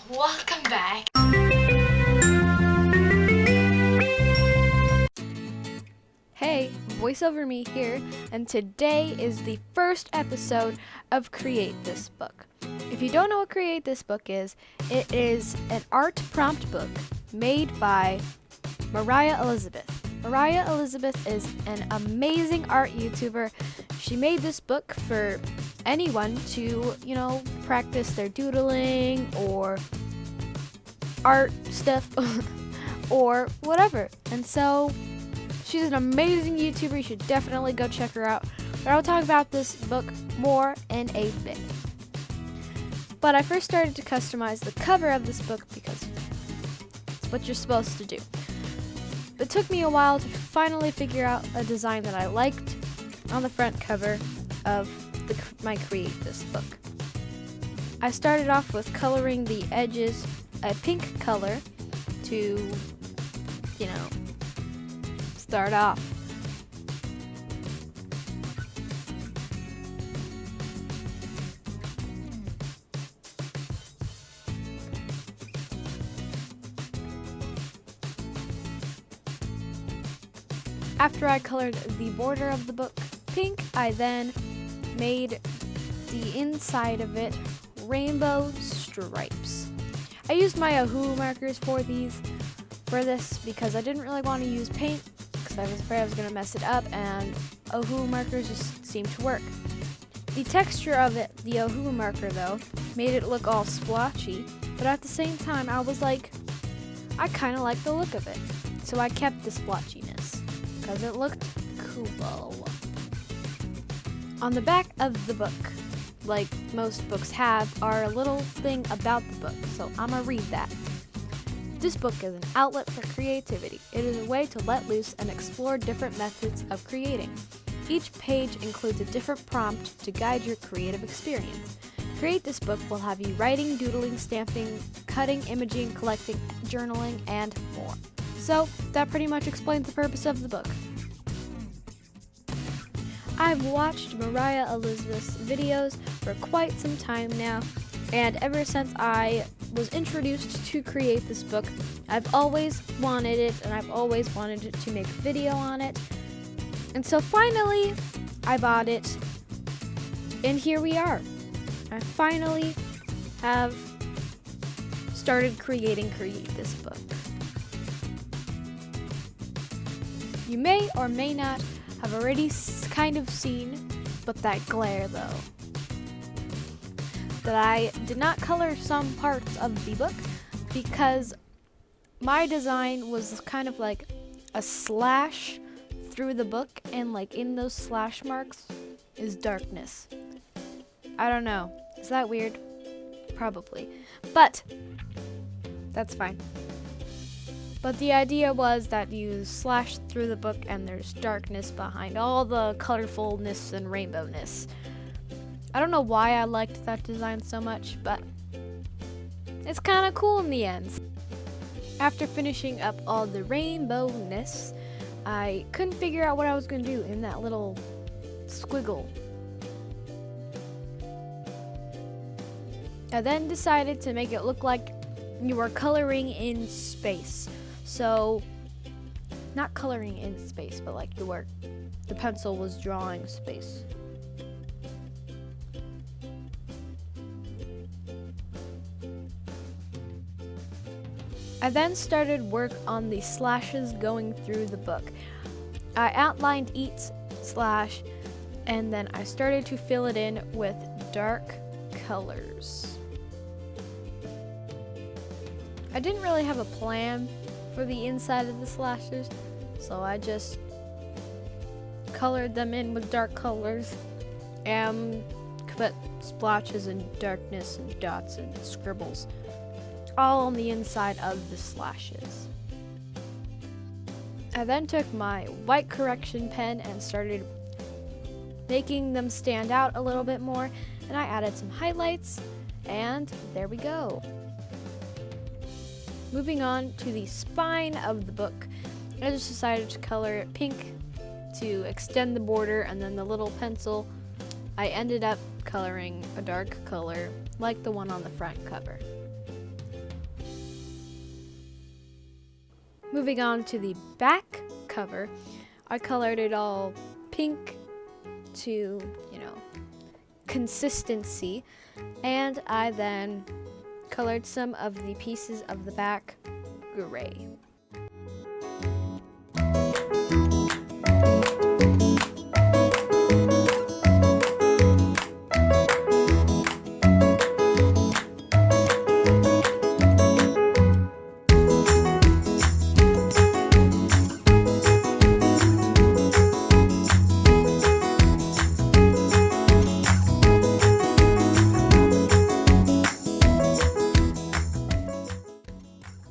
Welcome back. Hey, VoiceOver Me here, and today is the first episode of Create This Book. If you don't know what Create This Book is, it is an art prompt book made by MORIAH Elizabeth. MORIAH Elizabeth is an amazing art YouTuber. She made this book for anyone to, practice their doodling or art stuff or whatever. And so she's an amazing YouTuber. You should definitely go check her out. But I'll talk about this book more in a bit. But I first started to customize the cover of this book because it's what you're supposed to do. It took me a while to finally figure out a design that I liked on the front cover of my Create This book. I started off with coloring the edges a pink color to, start off. After I colored the border of the book pink, I then made the inside of it rainbow stripes. I used my Ohuhu markers for this because I didn't really want to use paint because I was afraid I was going to mess it up, and Ohuhu markers just seemed to work. The texture of it, the Ohuhu marker though, made it look all splotchy, but at the same time I was like, I kind of like the look of it. So I kept the splotchiness because it looked cool. On the back of the book, like most books have, are a little thing about the book, so I'm gonna read that. This book is an outlet for creativity. It is a way to let loose and explore different methods of creating. Each page includes a different prompt to guide your creative experience. Create This Book will have you writing, doodling, stamping, cutting, imaging, collecting, journaling, and more. So that pretty much explains the purpose of the book. I've watched MORIAH Elizabeth's videos for quite some time now, and ever since I was introduced to Create This Book, I've always wanted it, and I've always wanted to make a video on it. And so finally, I bought it, and here we are. I finally have started creating Create This Book. You may or may not have already kind of seen, but that glare though. That I did not color some parts of the book because my design was kind of like a slash through the book, and like in those slash marks is darkness. I don't know. Is that weird? Probably. But that's fine. But the idea was that you slash through the book and there's darkness behind all the colorfulness and rainbowness. I don't know why I liked that design so much, but it's kind of cool in the end. After finishing up all the rainbowness, I couldn't figure out what I was going to do in that little squiggle. I then decided to make it look like you were coloring in space. So, not coloring in space, but like the pencil was drawing space. I then started work on the slashes going through the book. I outlined each slash, and then I started to fill it in with dark colors. I didn't really have a plan for the inside of the slashes, so I just colored them in with dark colors and put splotches and darkness and dots and scribbles all on the inside of the slashes. I then took my white correction pen and started making them stand out a little bit more, and I added some highlights, and there we go. Moving on to the spine of the book, I just decided to color it pink to extend the border, and then the little pencil, I ended up coloring a dark color like the one on the front cover. Moving on to the back cover, I colored it all pink to, you know, consistency, and I then colored some of the pieces of the back gray.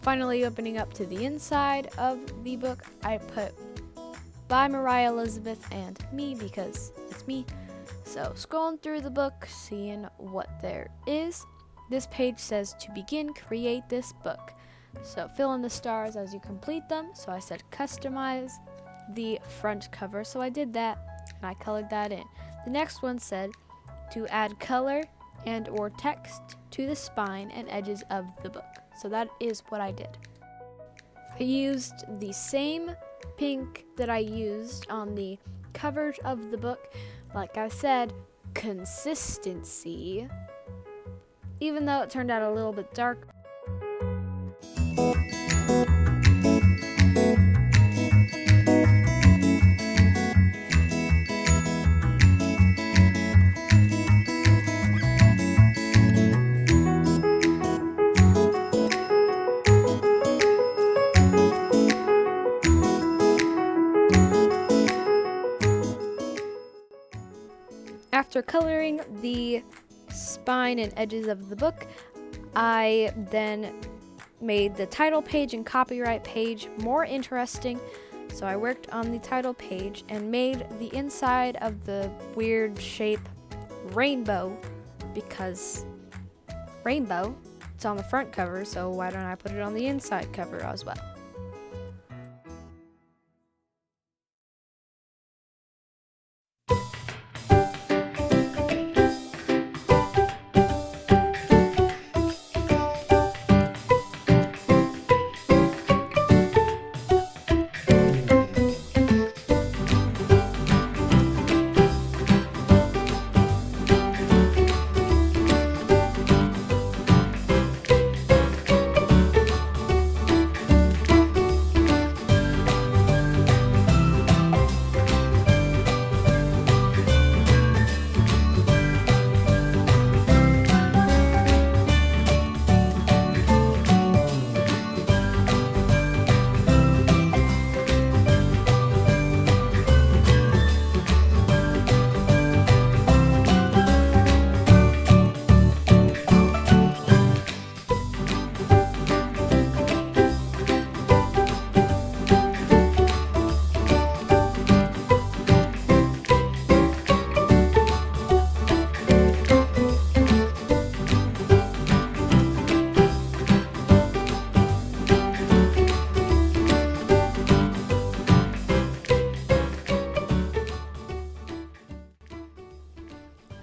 Finally, opening up to the inside of the book, I put by MORIAH Elizabeth and me because it's me. So scrolling through the book, seeing what there is. This page says to begin, create this book. So fill in the stars as you complete them. So I said customize the front cover. So I did that and I colored that in. The next one said to add color and or text to the spine and edges of the book. So that is what I did. I used the same pink that I used on the covers of the book. Like I said, consistency, even though it turned out a little bit dark. After coloring the spine and edges of the book, I then made the title page and copyright page more interesting. So I worked on the title page and made the inside of the weird shape rainbow, because rainbow, it's on the front cover, so why don't I put it on the inside cover as well?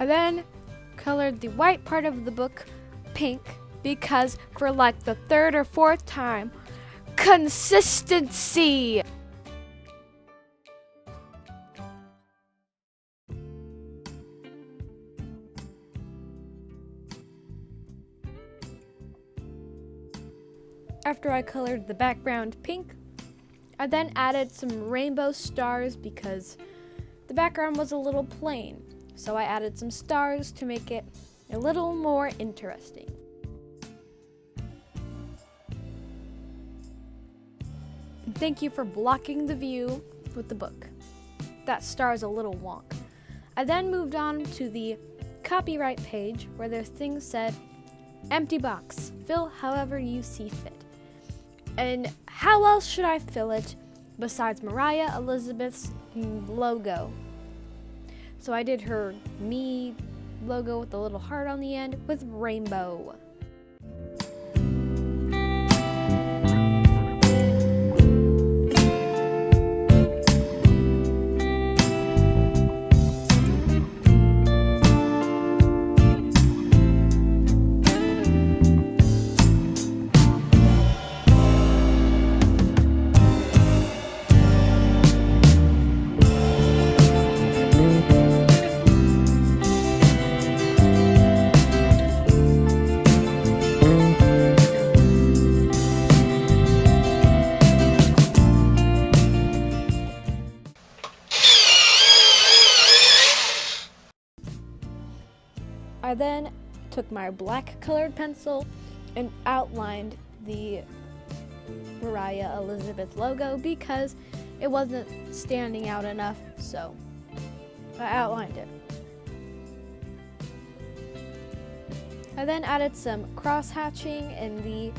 I then colored the white part of the book pink because for like the third or fourth time, consistency! After I colored the background pink, I then added some rainbow stars because the background was a little plain. So I added some stars to make it a little more interesting. And thank you for blocking the view with the book. That star is a little wonk. I then moved on to the copyright page where their thing said, empty box, fill however you see fit. And how else should I fill it besides MORIAH Elizabeth's logo? So I did her me logo with the little heart on the end with rainbow. then took my black colored pencil and outlined the MORIAH Elizabeth logo because it wasn't standing out enough, so I outlined it. I then added some cross-hatching in the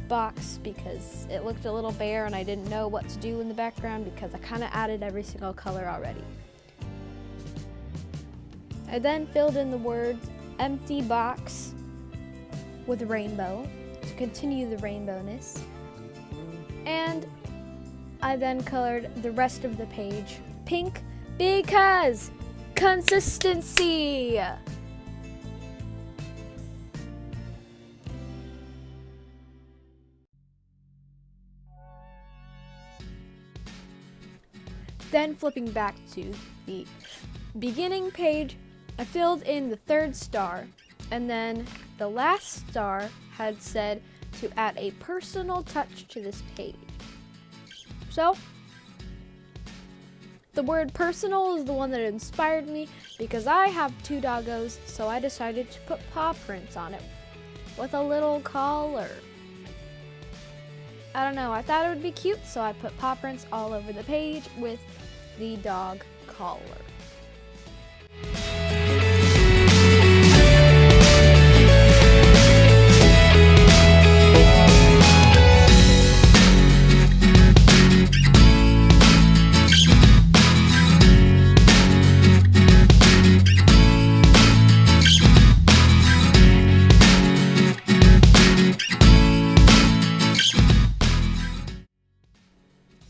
box because it looked a little bare and I didn't know what to do in the background because I kind of added every single color already. I then filled in the words empty box with rainbow to continue the rainbowness. And I then colored the rest of the page pink because consistency. Then flipping back to the beginning page, I filled in the third star, and then the last star had said to add a personal touch to this page. So, the word personal is the one that inspired me because I have 2 doggos, so I decided to put paw prints on it with a little collar. I don't know, I thought it would be cute, so I put paw prints all over the page with the dog collar.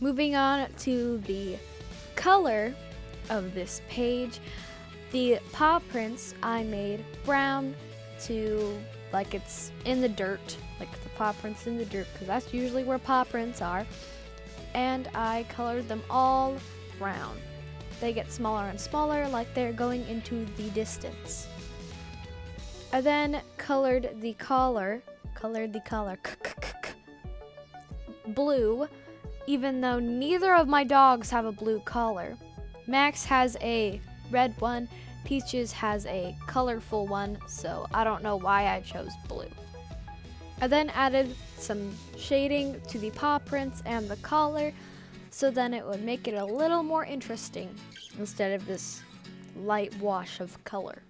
Moving on to the color of this page, the paw prints I made brown to like it's in the dirt, like the paw prints in the dirt, because that's usually where paw prints are, and I colored them all brown. They get smaller and smaller like they're going into the distance. I then colored the collar blue, even though neither of my dogs have a blue collar. Max has a red one, Peaches has a colorful one, so I don't know why I chose blue. I then added some shading to the paw prints and the collar, so then it would make it a little more interesting instead of this light wash of color.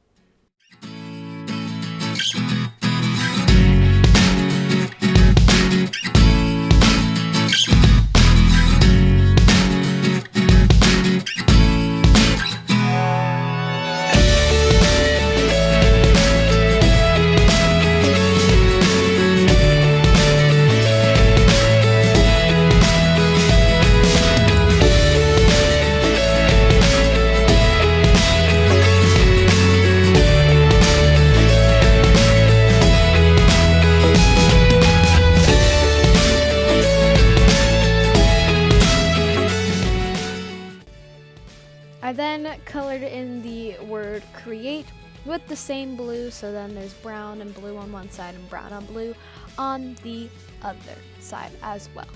I then colored in the word create with the same blue, so then there's brown and blue on one side and brown and blue on the other side as well.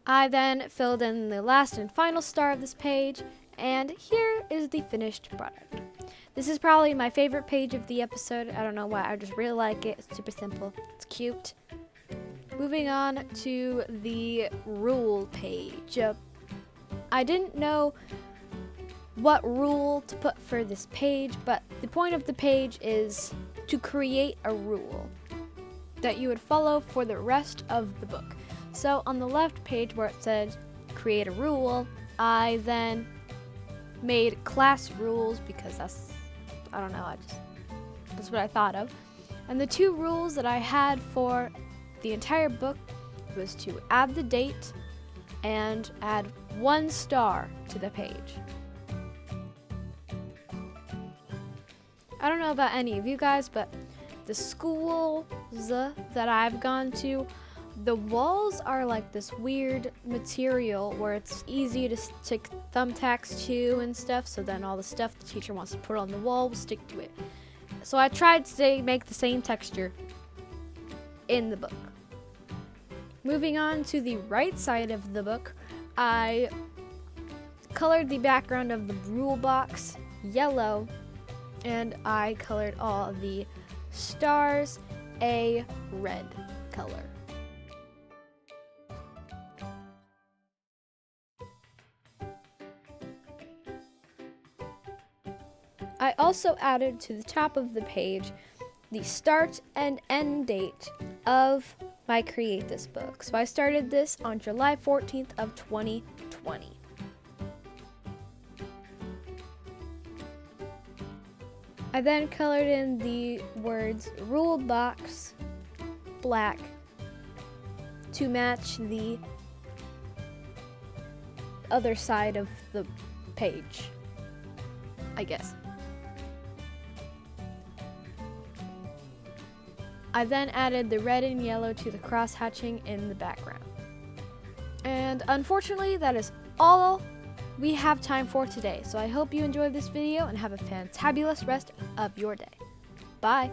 I then filled in the last and final star of this page, and here is the finished product. This is probably my favorite page of the episode. I don't know why, I just really like it. It's super simple, it's cute. Moving on to the rule page. I didn't know what rule to put for this page, but the point of the page is to create a rule that you would follow for the rest of the book. So on the left page where it said create a rule, I then made class rules because that's what I thought of. And the 2 rules that I had for the entire book was to add the date and add 1 star to the page. I don't know about any of you guys, but the schools that I've gone to, the walls are like this weird material where it's easy to stick thumbtacks to and stuff, so then all the stuff the teacher wants to put on the wall will stick to it. So I tried to make the same texture in the book. Moving on to the right side of the book, I colored the background of the rule box yellow, and I colored all the stars a red color. I also added to the top of the page the start and end date of my Create This book. So I started this on July 14th of 2020. I then colored in the words rule box black to match the other side of the page, I guess. I then added the red and yellow to the cross hatching in the background. And unfortunately, that is all we have time for today. So I hope you enjoyed this video and have a fantabulous rest of your day. Bye.